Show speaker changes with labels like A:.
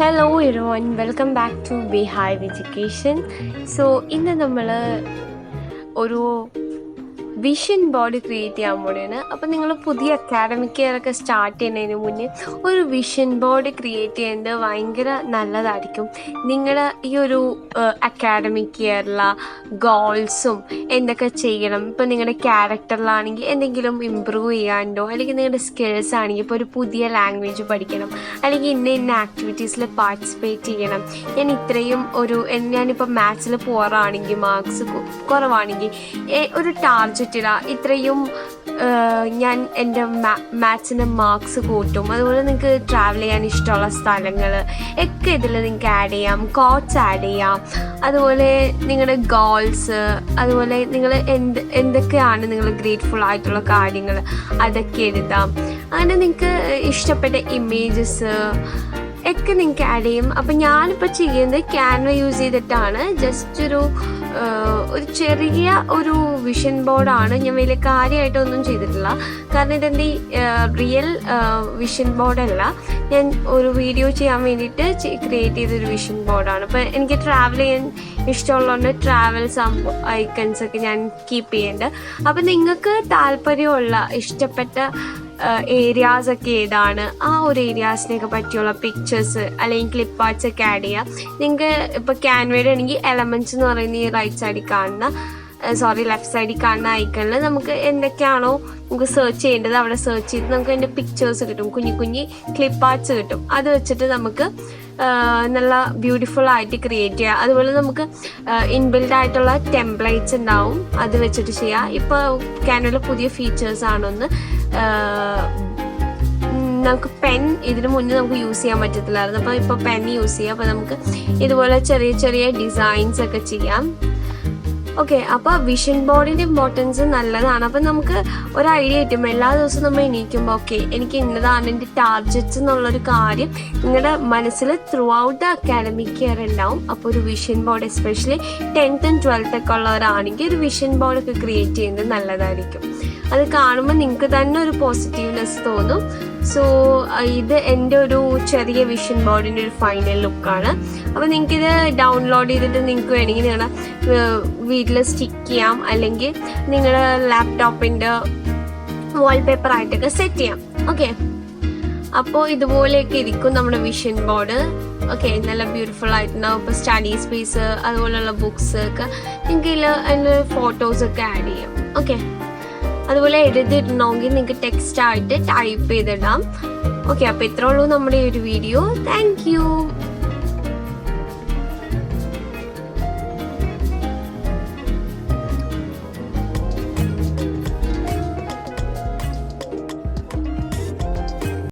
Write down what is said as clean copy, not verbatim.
A: Hello everyone, welcome back to Beehive Education. So ഇന്ന് നമ്മൾ ഒരു വിഷൻ ബോർഡ് ക്രിയേറ്റ് ചെയ്യാൻ പോവുകയാണ്. അപ്പോൾ നിങ്ങൾ പുതിയ അക്കാഡമിക് ഇയർ ഒക്കെ സ്റ്റാർട്ട് ചെയ്യുന്നതിന് മുന്നേ ഒരു വിഷൻ ബോർഡ് ക്രിയേറ്റ് ചെയ്യുന്നത് ഭയങ്കര നല്ലതായിരിക്കും. നിങ്ങളുടെ ഈ ഒരു അക്കാഡമിക് ഇയറിലെ ഗോൾസും എന്തൊക്കെ ചെയ്യണം, ഇപ്പോൾ നിങ്ങളുടെ ക്യാരക്ടറിലാണെങ്കിൽ എന്തെങ്കിലും ഇമ്പ്രൂവ് ചെയ്യാണ്ടോ, അല്ലെങ്കിൽ നിങ്ങളുടെ സ്കിൽസ് ആണെങ്കിൽ ഇപ്പോൾ ഒരു പുതിയ ലാംഗ്വേജ് പഠിക്കണം, അല്ലെങ്കിൽ ഇന്ന ആക്ടിവിറ്റീസിൽ പാർട്ടിസിപ്പേറ്റ് ചെയ്യണം. ഞാനിപ്പോൾ മാത്സിൽ പോറാണെങ്കിൽ, മാർക്സ് കുറവാണെങ്കിൽ ഒരു ടാർജറ്റ് ഇടാം, ഇത്രയും ഞാൻ എൻ്റെ മാത്സിൻ്റെ മാർക്സ് കൂട്ടും. അതുപോലെ നിങ്ങൾക്ക് ട്രാവൽ ചെയ്യാൻ ഇഷ്ടമുള്ള സ്ഥലങ്ങൾ ഒക്കെ ഇതിൽ നിങ്ങൾക്ക് ആഡ് ചെയ്യാം, കോട്ട്സ് ആഡ് ചെയ്യാം. അതുപോലെ നിങ്ങളുടെ ഗോൾസ്, അതുപോലെ നിങ്ങൾ എന്തൊക്കെയാണ് നിങ്ങൾ ഗ്രേറ്റ്ഫുൾ ആയിട്ടുള്ള കാര്യങ്ങൾ അതൊക്കെ എഴുതാം. അങ്ങനെ നിങ്ങൾക്ക് ഇഷ്ടപ്പെട്ട ഇമേജസ് ഒക്കെ നിങ്ങൾക്ക് ആഡ് ചെയ്യും. അപ്പം ഞാനിപ്പോൾ ചെയ്യുന്നത് ക്യാൻവ യൂസ് ചെയ്തിട്ടാണ്. ജസ്റ്റ് ഒരു ചെറിയ ഒരു വിഷൻ ബോർഡാണ്. ഞാൻ വലിയ കാര്യമായിട്ടൊന്നും ചെയ്തിട്ടില്ല, കാരണം ഇതെൻ്റെ റിയൽ വിഷൻ ബോർഡല്ല. ഞാൻ ഒരു വീഡിയോ ചെയ്യാൻ വേണ്ടിയിട്ട് ക്രിയേറ്റ് ചെയ്തൊരു വിഷൻ ബോർഡാണ്. അപ്പോൾ എനിക്ക് ട്രാവൽ ചെയ്യാൻ ഇഷ്ടമുള്ളതുകൊണ്ട് ട്രാവൽ ഐക്കൺസ് ഒക്കെ ഞാൻ കീപ്പ് ചെയ്യുന്നുണ്ട്. അപ്പം നിങ്ങൾക്ക് താല്പര്യമുള്ള ഇഷ്ടപ്പെട്ട ഏരിയാസ് ഒക്കെ ഏതാണ്, ആ ഒരു ഏരിയാസിനെയൊക്കെ പറ്റിയുള്ള പിക്ചേഴ്സ് അല്ലെങ്കിൽ ക്ലിപ്പ് ആർട്സ് ഒക്കെ ആഡ് ചെയ്യാം. നിങ്ങൾക്ക് ഇപ്പോൾ ക്യാൻവയുടെ ആണെങ്കിൽ എലമെൻറ്റ്സ് എന്ന് പറയുന്ന ഈ ലെഫ്റ്റ് സൈഡിൽ കാണുന്ന ഐക്കണിൽ നമുക്ക് എന്തൊക്കെയാണോ നമുക്ക് സെർച്ച് ചെയ്യേണ്ടത് അവിടെ സെർച്ച് ചെയ്ത് നമുക്ക് അതിൻ്റെ പിക്ചേഴ്സ് കിട്ടും, കുഞ്ഞി ക്ലിപ്പ് ആർട്സ് കിട്ടും. അത് വെച്ചിട്ട് നമുക്ക് നല്ല ബ്യൂട്ടിഫുൾ ആയിട്ട് ക്രിയേറ്റ് ചെയ്യാം. അതുപോലെ നമുക്ക് ഇൻബിൽഡ് ആയിട്ടുള്ള ടെംപ്ലേറ്റ്സ് ഉണ്ടാവും, അത് വെച്ചിട്ട് ചെയ്യാം. ഇപ്പോൾ ക്യാൻവയിൽ പുതിയ ഫീച്ചേഴ്സ് ആണൊന്ന് നമുക്ക് പെൻ ഇതിന് മുന്നേ നമുക്ക് യൂസ് ചെയ്യാൻ പറ്റത്തില്ലായിരുന്നു. അപ്പോൾ ഇപ്പോൾ പെൻ യൂസ് ചെയ്യാം. അപ്പോൾ നമുക്ക് ഇതുപോലെ ചെറിയ ഡിസൈൻസ് ഒക്കെ ചെയ്യാം. ഓക്കെ, അപ്പോൾ വിഷൻ ബോർഡിൻ്റെ ഇമ്പോർട്ടൻസ് നല്ലതാണ്. അപ്പം നമുക്ക് ഒരു ഐഡിയ കിട്ടും. എല്ലാ ദിവസവും നമ്മൾ എണീക്കുമ്പോൾ എനിക്ക് ഇന്നതാണ് എൻ്റെ ടാർഗറ്റ്സ് എന്നുള്ളൊരു കാര്യം നിങ്ങളുടെ മനസ്സിൽ through out the academic year ഉണ്ടാവും. അപ്പോൾ ഒരു vision board, especially 10th and 12th ഒക്കെ ഉള്ളവരാണെങ്കിൽ ഒരു വിഷൻ ബോർഡൊക്കെ ക്രിയേറ്റ് ചെയ്യുന്നത് നല്ലതായിരിക്കും. അത് കാണുമ്പോൾ നിങ്ങൾക്ക് തന്നെ ഒരു പോസിറ്റീവ്നെസ് തോന്നും. സോ ഇത് എൻ്റെ ഒരു ചെറിയ വിഷൻ ബോർഡിൻ്റെ ഒരു ഫൈനൽ ലുക്കാണ്. അപ്പോൾ നിങ്ങൾക്കിത് ഡൗൺലോഡ് ചെയ്തിട്ട് നിങ്ങൾക്ക് വേണമെങ്കിൽ നിങ്ങളുടെ വീട്ടിൽ സ്റ്റിക്ക് ചെയ്യാം, അല്ലെങ്കിൽ നിങ്ങളുടെ ലാപ്ടോപ്പിൻ്റെ വാൾപേപ്പർ ആയിട്ടൊക്കെ സെറ്റ് ചെയ്യാം. ഓക്കെ, അപ്പോൾ ഇതുപോലെയൊക്കെ ഇരിക്കും നമ്മുടെ വിഷൻ ബോർഡ്. ഓക്കെ, നല്ല ബ്യൂട്ടിഫുൾ ആയിട്ടുണ്ടാവും. ഇപ്പോൾ സ്റ്റഡി സ്പേസ്, അതുപോലെയുള്ള ബുക്സ് ഒക്കെ നിങ്ങൾക്ക് ഇതിൽ അതിൻ്റെ ഫോട്ടോസൊക്കെ ആഡ് ചെയ്യാം. ഓക്കെ, അതുപോലെ എഴുതിയിടണമെങ്കിൽ നിങ്ങൾക്ക് ടെക്സ്റ്റ് ആയിട്ട് ടൈപ്പ് ചെയ്തിടാം. ഓക്കെ, അപ്പോൾ ഇത്രേ ഉള്ളൂ നമ്മുടെ ഈ ഒരു വീഡിയോ. Thank you.